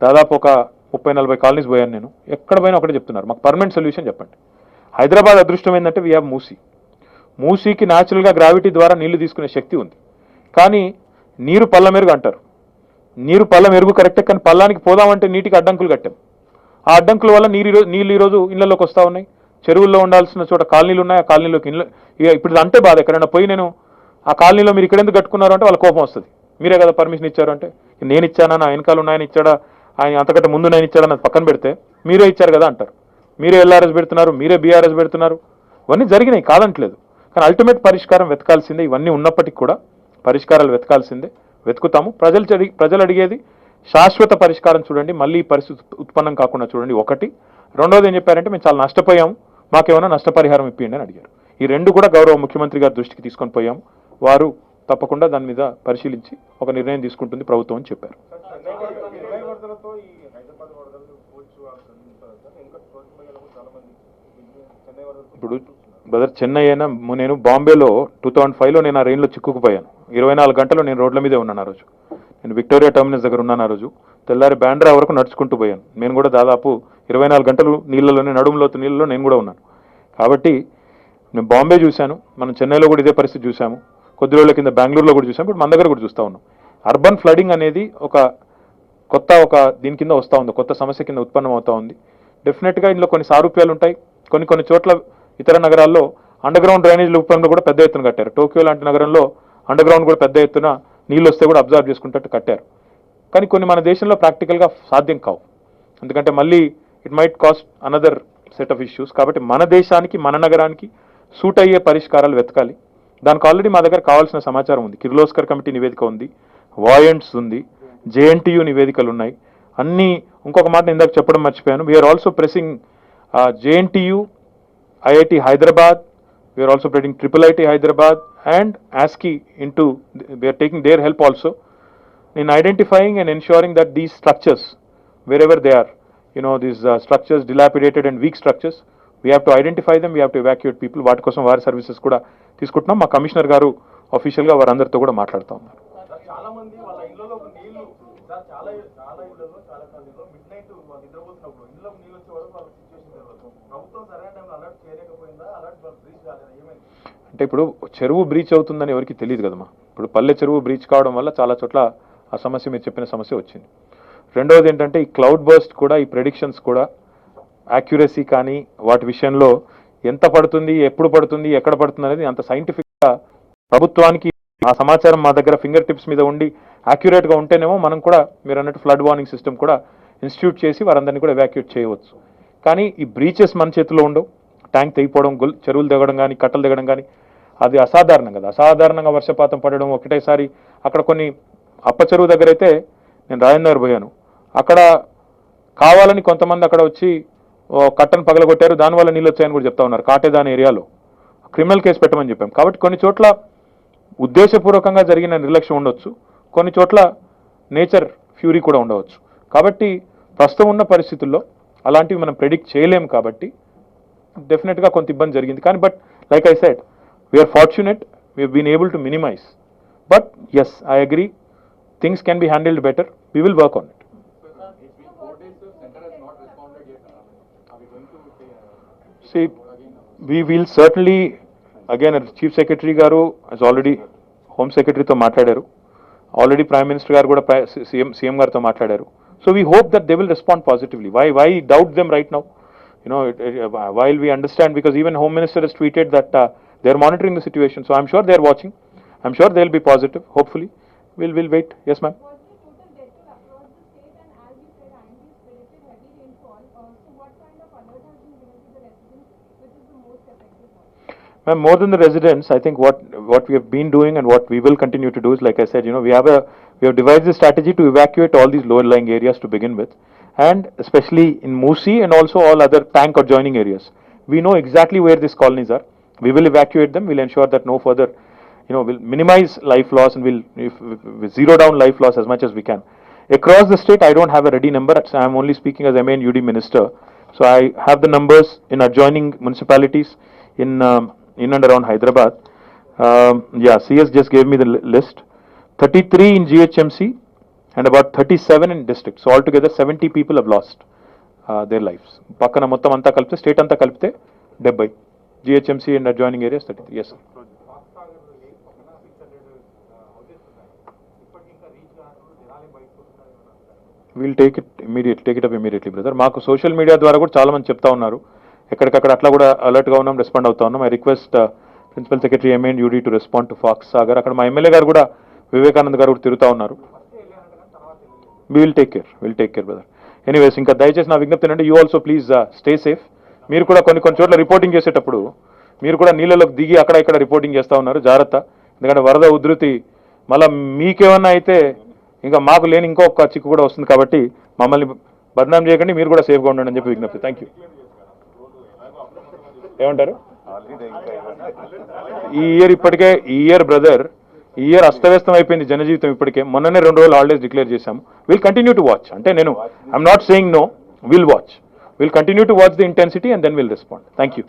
దాదాపు ఒక 30-40 కాలనీస్ పోయాను నేను. ఎక్కడ పోయినా ఒకటే చెప్తున్నారు, మాకు పర్మనెంట్ సొల్యూషన్ చెప్పండి. హైదరాబాద్ అదృష్టం ఏంటంటే వీ హ్యావ్ మూసీకి న్యాచురల్గా గ్రావిటీ ద్వారా నీళ్లు తీసుకునే శక్తి ఉంది. కానీ నీరు పళ్ళ మెరుగు అంటారు. నీరు పళ్ళ మెరుగు కరెక్టే, కానీ పల్లానికి పోదామంటే నీటికి అడ్డంకులు కట్టాం. ఆ అడ్డంకుల వల్ల నీళ్ళు ఈరోజు ఇళ్లలోకి వస్తూ ఉన్నాయి. చెరువుల్లో ఉండాల్సిన చోట కాలనీలు ఉన్నాయి, ఆ కాలనీలోకి ఇక ఇప్పుడు అంటే బాధ. ఎక్కడైనా పోయి నేను ఆ కాలనీలో మీరు ఇక్కడ ఎందుకు కట్టుకున్నారు అంటే వాళ్ళ కోపం వస్తుంది. మీరే కదా పర్మిషన్ ఇచ్చారు అంటే, నేను ఇచ్చానా, నా వెనకాల ఉన్నాయని ఇచ్చాడా, ఆయన అంతకంటే ముందు నేను ఇచ్చాడా, నాకు పక్కన పెడితే మీరే ఇచ్చారు కదా అంటారు. మీరే ఎల్ఆర్ఎస్ పెడుతున్నారు, మీరే బీఆర్ఎస్ పెడుతున్నారు. ఇవన్నీ జరిగినాయి, కాదంటలేదు. కానీ అల్టిమేట్ పరిష్కారం వెతకాల్సిందే. ఇవన్నీ ఉన్నప్పటికీ కూడా పరిష్కారాలు వెతకాల్సిందే, వెతుకుతాము. ప్రజలు అడిగేది శాశ్వత పరిష్కారం చూడండి, మళ్ళీ ఈ పరిస్థితి ఉత్పన్నం కాకుండా చూడండి. ఒకటి. రెండోది ఏం చెప్పారంటే, మేము చాలా నష్టపోయాము, మాకేమైనా నష్టపరిహారం ఇప్పియండి అని అడిగారు. ఈ రెండు కూడా గౌరవ ముఖ్యమంత్రి గారి దృష్టికి తీసుకొని పోయాము. వారు తప్పకుండా దాని మీద పరిశీలించి ఒక నిర్ణయం తీసుకుంటుంది ప్రభుత్వం అని చెప్పారు. ఇప్పుడు బ్రదర్, చెన్నై అయినా నేను బాంబేలో 2005లో నేను ఆ రైన్లో చిక్కుకుపోయాను. 24 గంటలు నేను రోడ్ల మీదే ఉన్నాను. ఆ రోజు నేను విక్టోరియా టర్మినస్ దగ్గర ఉన్నాను. ఆ రోజు తెల్లారి బ్యాండ్రా వరకు నడుచుకుంటూ పోయాను. నేను కూడా దాదాపు 24 గంటలు నీళ్ళలోనే, నడుములోతు నీళ్ళలో నేను కూడా ఉన్నాను. కాబట్టి నేను బాంబే చూశాను, మనం చెన్నైలో కూడా ఇదే పరిస్థితి చూసాము, కొద్ది రోజుల కింద బెంగళూరులో కూడా చూసాము, ఇప్పుడు మన దగ్గర కూడా చూస్తూ ఉన్నాం. అర్బన్ ఫ్లడింగ్ అనేది ఒక దీని కింద వస్తూ ఉంది, కొత్త సమస్య కింద ఉత్పన్నం అవుతూ ఉంది. డెఫినెట్గా ఇందులో కొన్ని సారూప్యాలు ఉంటాయి. కొన్ని చోట్ల ఇతర నగరాల్లో అండర్ గ్రౌండ్ డ్రైనేజ్ రూపంలో కూడా పెద్ద ఎత్తున కట్టారు. టోక్యో లాంటి నగరంలో అండర్ గ్రౌండ్ కూడా పెద్ద ఎత్తున నీళ్ళు వస్తే కూడా అబ్జర్వ్ చేసుకుంటట్టు కట్టారు. కానీ కొన్ని మన దేశంలో ప్రాక్టికల్గా సాధ్యం కావు. ఎందుకంటే మళ్ళీ it might cost another set of issues. కాబట్టి మన దేశానికి, మన నగరానికి సూట్ అయ్యే పరిష్కారాలు వెతకాలి. దానికి ఆల్రెడీ మా దగ్గర కావాల్సిన సమాచారం ఉంది. కిర్లోస్కర్ కమిటీ నివేదిక ఉంది, వాయంట్స్ ఉంది, జేఎన్టీయూ నివేదికలు ఉన్నాయి అన్నీ. ఇంకొక మాట ఇందాక చెప్పడం మర్చిపోయాను, we are also pressing JNTU, IIT Hyderabad, we are also spreading IIIT Hyderabad and ASCII into, we are taking their help also in identifying and ensuring that these structures, wherever they are, these structures, dilapidated and weak structures, we have to identify them, we have to evacuate people. వాటి కోసం వారి సర్వీసెస్ కూడా తీసుకుంటున్నాం. మా కమిషనర్ గారు అఫీషియల్గా వారందరితో కూడా మాట్లాడుతూ ఉన్నారు. చాలా మంది వాళ్ళ ఇళ్లలో నీళ్లు చాలా ఇళ్లలో చాలా కాలనీలో మిడ్ నైట్ నిద్రపోతున్నప్పుడు ఇళ్లకు నీళ్ళు వచ్చే వరకు వాళ్ళ సిచ్యువేషన్ తెలియదు. ప్రభుత్వం సరైన టైంలో అలర్ట్ చేయలేకపోయిందా, అలర్ట్ బ్రీచ్ కాలేదా, ఏమైంది? అంటే ఇప్పుడు చెరువు బ్రీచ్ అవుతుందని ఎవరికి తెలియదు కదమ్మా. ఇప్పుడు పల్లె చెరువు బ్రీచ్ కావడం వల్ల చాలా చోట్ల ఆ సమస్య, మీరు చెప్పిన సమస్య వచ్చింది. రెండవది ఏంటంటే, ఈ క్లౌడ్ బర్స్ట్ కూడా, ఈ ప్రెడిక్షన్స్ కూడా యాక్యురసీ కానీ వాటి విషయంలో ఎంత పడుతుంది, ఎప్పుడు పడుతుంది, ఎక్కడ పడుతుంది అనేది అంత సైంటిఫిక్గా ప్రభుత్వానికి ఆ సమాచారం మా దగ్గర ఫింగర్ టిప్స్ మీద ఉండి యాక్యురేట్గా ఉంటేనేమో మనం కూడా మీరు అన్నట్టు ఫ్లడ్ వార్నింగ్ సిస్టమ్ కూడా ఇన్స్టిట్యూట్ చేసి వారందరినీ కూడా ఎవాక్యుయేట్ చేయవచ్చు. కానీ ఈ బ్రీచెస్ మన చేతిలో ఉండవు. ట్యాంక్ తెగిపోవడం, చెరువులు దిగడం కానీ, కట్టలు దిగడం కానీ అది అసాధారణం కదా. అసాధారణంగా వర్షపాతం పడడం ఒకటేసారి. అక్కడ కొన్ని అప్ప చెరువు దగ్గర అయితే నేను రాజేంద్ర పోయాను, అక్కడ కావాలని కొంతమంది అక్కడ వచ్చి కట్టను పగలగొట్టారు, దానివల్ల నీళ్ళు వచ్చాయని కూడా చెప్తా ఉన్నారు. కాటేదాని ఏరియాలో క్రిమినల్ కేసు పెట్టమని చెప్పాం. కాబట్టి కొన్ని చోట్ల ఉద్దేశపూర్వకంగా జరిగిన నిర్లక్ష్యం ఉండొచ్చు, కొన్ని చోట్ల నేచర్ ఫ్యూరీ కూడా ఉండవచ్చు. కాబట్టి ప్రస్తుతం ఉన్న పరిస్థితుల్లో అలాంటివి మనం ప్రెడిక్ట్ చేయలేము. కాబట్టి డెఫినెట్గా కొంత ఇబ్బంది జరిగింది. కానీ but like I said, we're fortunate, we హీన్ able to minimize. But yes, I agree, things can be handled better. We will work on it. See, we will certainly, again, Chief Secretary garu has already Home Secretary to మాట్లాడారు, already Prime Minister garu kuda CM garu మాట్లాడారు. So we hope that they will respond positively. Why doubt them right now? While we understand, because even Home Minister has tweeted that they are monitoring the situation. So I'm sure they are watching. I'm sure they'll be positive. Hopefully, we'll wait. Yes, ma'am. More than the residents, I think what we have been doing and what we will continue to do is, like I said, we have devised a strategy to evacuate all these lower lying areas to begin with, and especially in Musi and also all other tank adjoining areas. We know exactly where these colonies are. We will evacuate them. We'll ensure that no further, we'll minimize life loss, and we'll zero down life loss as much as we can. Across the state, I don't have a ready number. I am only speaking as MA and UD Minister. So I have the numbers in adjoining municipalities. in and around Hyderabad. Yeah, CS just gave me the list. 33 in GHMC and about 37 in district. So altogether 70 people have lost their lives. పక్కన మొత్తం అంతా కలిపితే స్టేట్ అంతా కలిపితే 70. GHMC and adjoining areas 33. Yes, sir. We'll take it up immediately, brother. మాకు సోషల్ మీడియా ద్వారా కూడా చాలా మంది చెప్తా ఉన్నారు, ఎక్కడికక్కడ అట్లా కూడా అలర్ట్గా ఉన్నాం, రెస్పాండ్ అవుతా ఉన్నాం. I request principal secretary MN UD to respond to Fox Sagar. అక్కడ మా ఎమ్మెల్యే గారు కూడా వివేకానంద్ గారు కూడా తిరుగుతూ ఉన్నారు. Will take care brother. Anyways, ఇంకా దయచేసి నా విజ్ఞప్తి ఏంటంటే you also please stay safe. మీరు కూడా కొన్ని చోట్ల రిపోర్టింగ్ చేసేటప్పుడు మీరు కూడా నీళ్ళలోకి దిగి అక్కడ ఇక్కడ రిపోర్టింగ్ చేస్తూ ఉన్నారు, జాగ్రత్త. ఎందుకంటే వరద ఉధృతి మళ్ళీ మీకేమన్నా అయితే ఇంకా మాకు లేని ఇంకొక చిక్కు కూడా వస్తుంది, కాబట్టి మమ్మల్ని బదనాం చేయకండి, మీరు కూడా సేఫ్గా ఉండండి అని చెప్పి విజ్ఞప్తి. Thank you. ఏమంటారు? ఈ ఇయర్ బ్రదర్, ఈ ఇయర్ అస్తవ్యస్తం అయిపోయింది జనజీవితం ఇప్పటికే. మొన్ననే 2 రోజులు హాలిడేస్ డిక్లేర్ చేశాము. Will continue to watch. అంటే నేను I'm not saying no, will watch, will continue to watch the intensity and then will respond. Thank you.